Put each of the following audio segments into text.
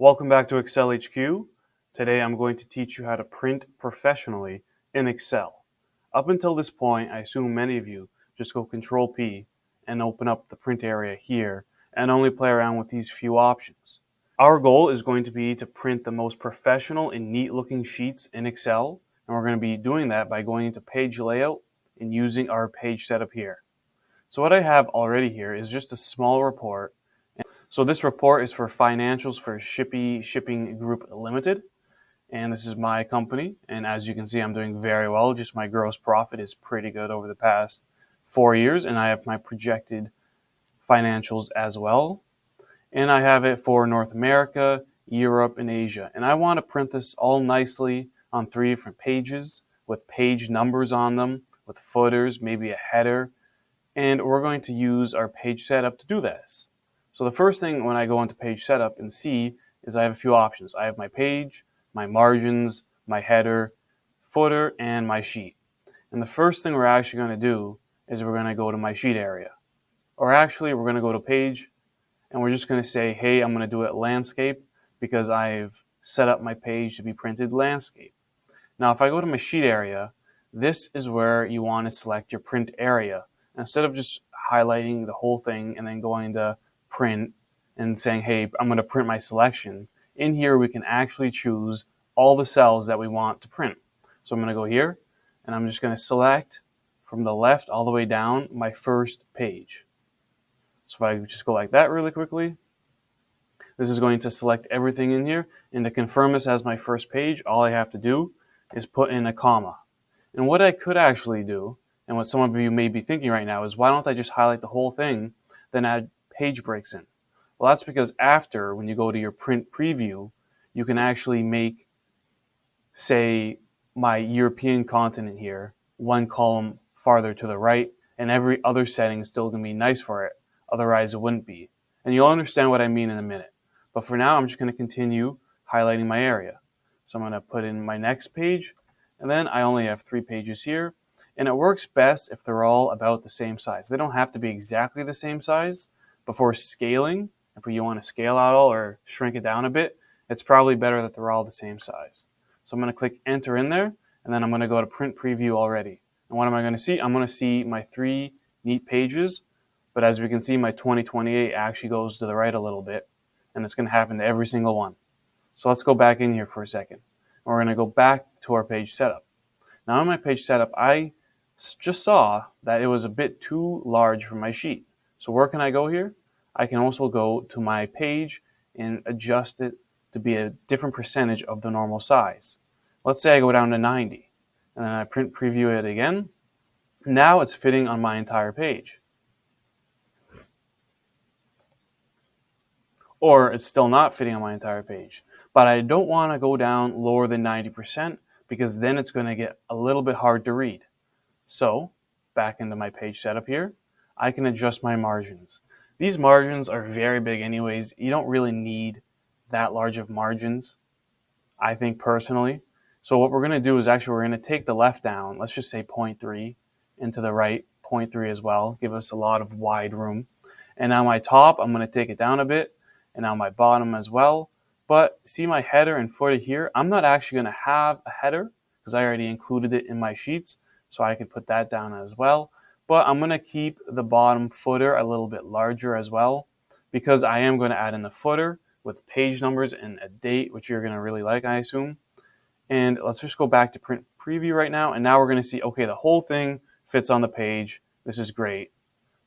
Welcome back to Excel HQ. Today I'm going to teach you how to print professionally in Excel. Up until this point, I assume many of you just go Control P and open up the print area here and only play around with these few options. Our goal is going to be to print the most professional and neat looking sheets in Excel, and we're going to be doing that by going into Page Layout and using our page setup here. So what I have already here is just a small report. So this report is for financials for Shippy Shipping Group Limited, and this is my company. And as you can see, I'm doing very well. Just my gross profit is pretty good over the past 4 years, and I have my projected financials as well. And I have it for North America, Europe, and Asia. And I want to print this all nicely on 3 different pages with page numbers on them, with footers, maybe a header. And we're going to use our page setup to do this. So the first thing when I go into page setup and see is I have a few options. I have my page, my margins, my header, footer, and my sheet. And the first thing we're actually going to do is we're going to go to my sheet area. Or actually, we're going to go to page, and we're just going to say, hey, I'm going to do it landscape because I've set up my page to be printed landscape. Now, if I go to my sheet area, this is where you want to select your print area. Instead of just highlighting the whole thing and then going to print and saying, hey, I'm going to print my selection, in here we can actually choose all the cells that we want to print. So I'm going to go here, and I'm just going to select from the left all the way down my first page. So if I just go like that really quickly, this is going to select everything in here. And to confirm this as my first page, all I have to do is put in a comma. And what I could actually do, and what some of you may be thinking right now, is why don't I just highlight the whole thing, then add page breaks in? Well, that's because after, when you go to your print preview, you can actually make, say, my European continent here, one column farther to the right, and every other setting is still going to be nice for it. Otherwise, it wouldn't be. And you'll understand what I mean in a minute. But for now, I'm just going to continue highlighting my area. So I'm going to put in my next page, and then I only have 3 pages here. And it works best if they're all about the same size. They don't have to be exactly the same size. Before scaling, if you want to scale out all or shrink it down a bit, it's probably better that they're all the same size. So I'm going to click enter in there, and then I'm going to go to print preview already. And what am I going to see? I'm going to see my 3 neat pages, but as we can see, my 2028 actually goes to the right a little bit, and it's going to happen to every single one. So let's go back in here for a second. We're going to go back to our page setup. Now in my page setup, I just saw that it was a bit too large for my sheet. So where can I go here? I can also go to my page and adjust it to be a different percentage of the normal size. Let's say I go down to 90, and then I print preview it again. Now it's fitting on my entire page. Or it's still not fitting on my entire page. But I don't want to go down lower than 90% because then it's going to get a little bit hard to read. So back into my page setup here, I can adjust my margins. These margins are very big anyways. You don't really need that large of margins, I think personally. So what we're going to do is actually we're going to take the left down, let's just say 0.3, into the right 0.3 as well, give us a lot of wide room. And now my top, I'm going to take it down a bit, and now my bottom as well. But see my header and footer here, I'm not actually going to have a header because I already included it in my sheets, so I can put that down as well. But I'm going to keep the bottom footer a little bit larger as well because I am going to add in the footer with page numbers and a date, which you're going to really like, I assume. And let's just go back to print preview right now. And now we're going to see, okay, the whole thing fits on the page. This is great.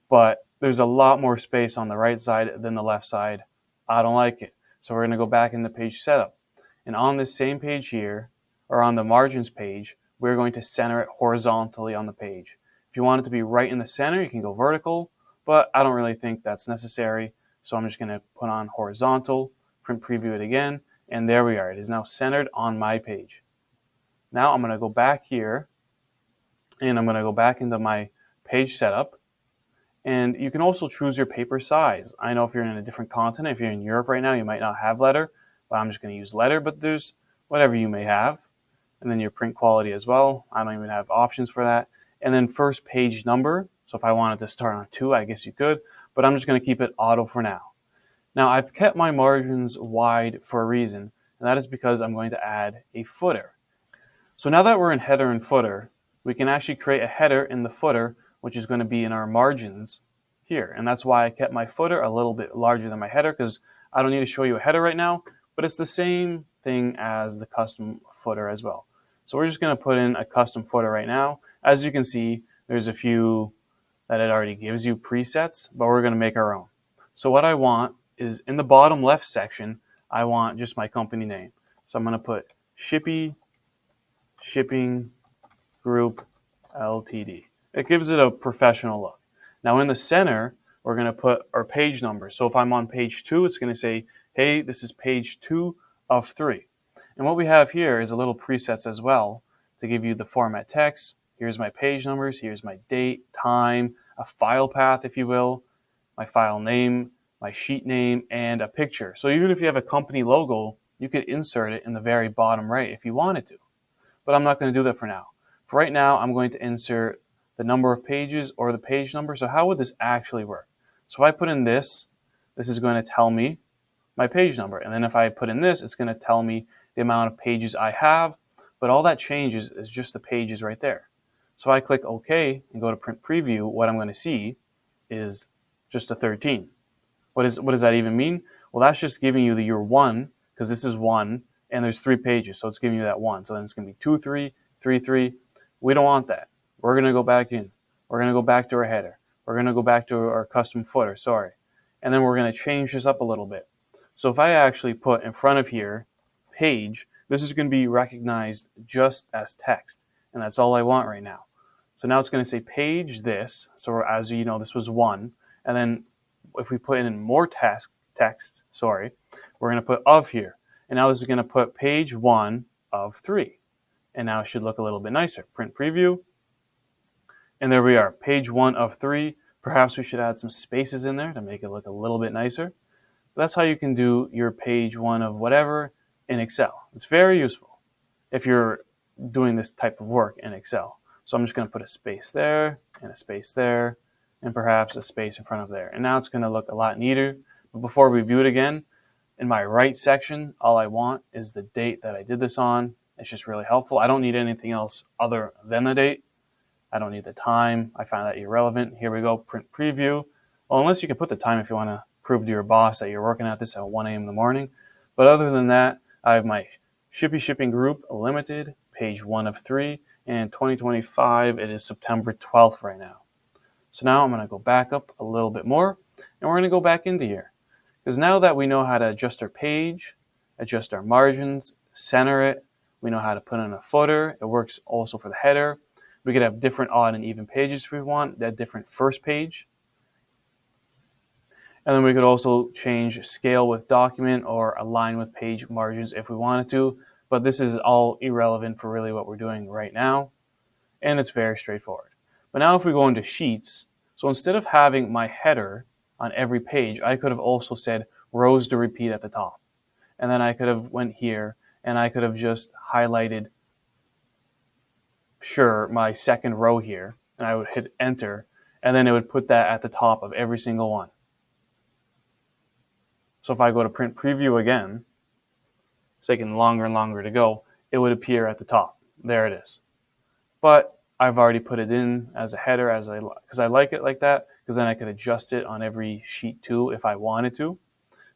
But there's a lot more space on the right side than the left side. I don't like it. So we're going to go back into page setup. And on this same page here, or on the margins page, we're going to center it horizontally on the page. If you want it to be right in the center, you can go vertical, but I don't really think that's necessary. So I'm just going to put on horizontal, print preview it again, and there we are. It is now centered on my page. Now I'm going to go back here, and I'm going to go back into my page setup. And you can also choose your paper size. I know if you're in a different continent, if you're in Europe right now, you might not have letter, but I'm just going to use letter, but there's whatever you may have. And then your print quality as well. I don't even have options for that. And then first page number. So if I wanted to start on 2, I guess you could, but I'm just going to keep it auto for now. Now I've kept my margins wide for a reason, and that is because I'm going to add a footer. So now that we're in header and footer, we can actually create a header in the footer, which is going to be in our margins here. And that's why I kept my footer a little bit larger than my header, because I don't need to show you a header right now, but it's the same thing as the custom footer as well. So we're just going to put in a custom footer right now. As you can see, there's a few that it already gives you presets, but we're going to make our own. So what I want is in the bottom left section, I want just my company name. So I'm going to put Shippy Shipping Group Ltd. It gives it a professional look. Now in the center, we're going to put our page number. So if I'm on page 2, it's going to say, hey, this is page 2 of 3. And what we have here is a little presets as well to give you the format text. Here's my page numbers, here's my date, time, a file path, if you will, my file name, my sheet name, and a picture. So even if you have a company logo, you could insert it in the very bottom right if you wanted to. But I'm not going to do that for now. For right now, I'm going to insert the number of pages or the page number. So how would this actually work? So if I put in this is going to tell me my page number. And then if I put in this, it's going to tell me the amount of pages I have. But all that changes is just the pages right there. So I click OK and go to print preview. What I'm going to see is just a 13. What does that even mean? Well, that's just giving you the year 1, because this is 1, and there's 3 pages, so it's giving you that 1. So then it's going to be 2, 3, 3, 3. We don't want that. We're going to go back in. We're going to go back to our header. We're going to go back to our custom footer, and then we're going to change this up a little bit. So if I actually put in front of here, page, this is going to be recognized just as text, and that's all I want right now. So now it's going to say page this. So as you know, this was 1, and then if we put in more text, we're going to put of here. And now this is going to put page 1 of 3. And now it should look a little bit nicer. Print preview. And there we are, page 1 of 3. Perhaps we should add some spaces in there to make it look a little bit nicer. But that's how you can do your page 1 of whatever in Excel. It's very useful if you're doing this type of work in Excel. So I'm just going to put a space there and a space there and perhaps a space in front of there. And now it's going to look a lot neater. But before we view it again, in my right section, all I want is the date that I did this on. It's just really helpful. I don't need anything else other than the date. I don't need the time. I find that irrelevant. Here we go, print preview. Well, unless you can put the time if you want to prove to your boss that you're working at this at 1 a.m. in the morning. But other than that, I have my Shippy Shipping Group Limited, page 1 of 3, and 2025, it is September 12th right now. So now I'm going to go back up a little bit more, and we're going to go back into here. Because now that we know how to adjust our page, adjust our margins, center it, we know how to put in a footer. It works also for the header. We could have different odd and even pages if we want, that different first page. And then we could also change scale with document or align with page margins if we wanted to. But this is all irrelevant for really what we're doing right now. And it's very straightforward. But now if we go into Sheets, so instead of having my header on every page, I could have also said rows to repeat at the top. And then I could have went here and I could have just highlighted, my second row here, and I would hit enter, and then it would put that at the top of every single one. So if I go to print preview again, it's taking longer and longer to go, it would appear at the top. There it is. But I've already put it in as a header because I like it like that, because then I could adjust it on every sheet too if I wanted to.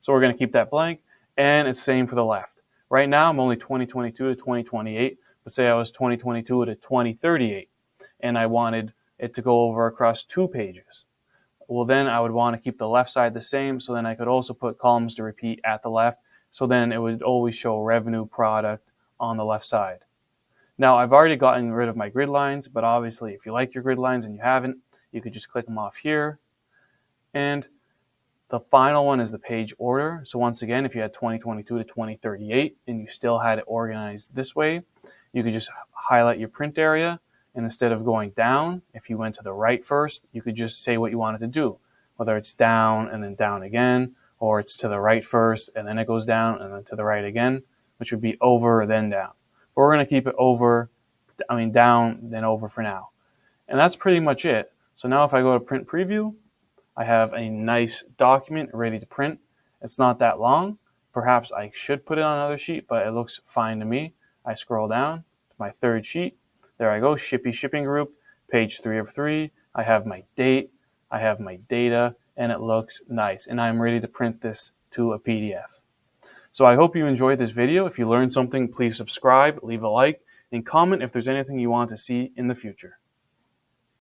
So we're going to keep that blank, and it's the same for the left. Right now I'm only 2022 to 2028, but say I was 2022 to 2038, and I wanted it to go over across 2 pages. Well, then I would want to keep the left side the same, so then I could also put columns to repeat at the left, so then it would always show revenue product on the left side. Now, I've already gotten rid of my grid lines, but obviously if you like your grid lines and you haven't, you could just click them off here. And the final one is the page order. So once again, if you had 2022 to 2038 and you still had it organized this way, you could just highlight your print area, and instead of going down, if you went to the right first, you could just say what you wanted to do, whether it's down and then down again, or it's to the right first and then it goes down and then to the right again, which would be over then down. But we're going to keep it down then over for now. And that's pretty much it. So now if I go to print preview, I have a nice document ready to print, It's not that long. Perhaps I should put it on another sheet, but it looks fine to me. I scroll down to my third sheet. There I go, Shippy Shipping Group, page 3 of 3. I have my date, I have my data, and it looks nice. And I'm ready to print this to a PDF. So I hope you enjoyed this video. If you learned something, please subscribe, leave a like, and comment if there's anything you want to see in the future.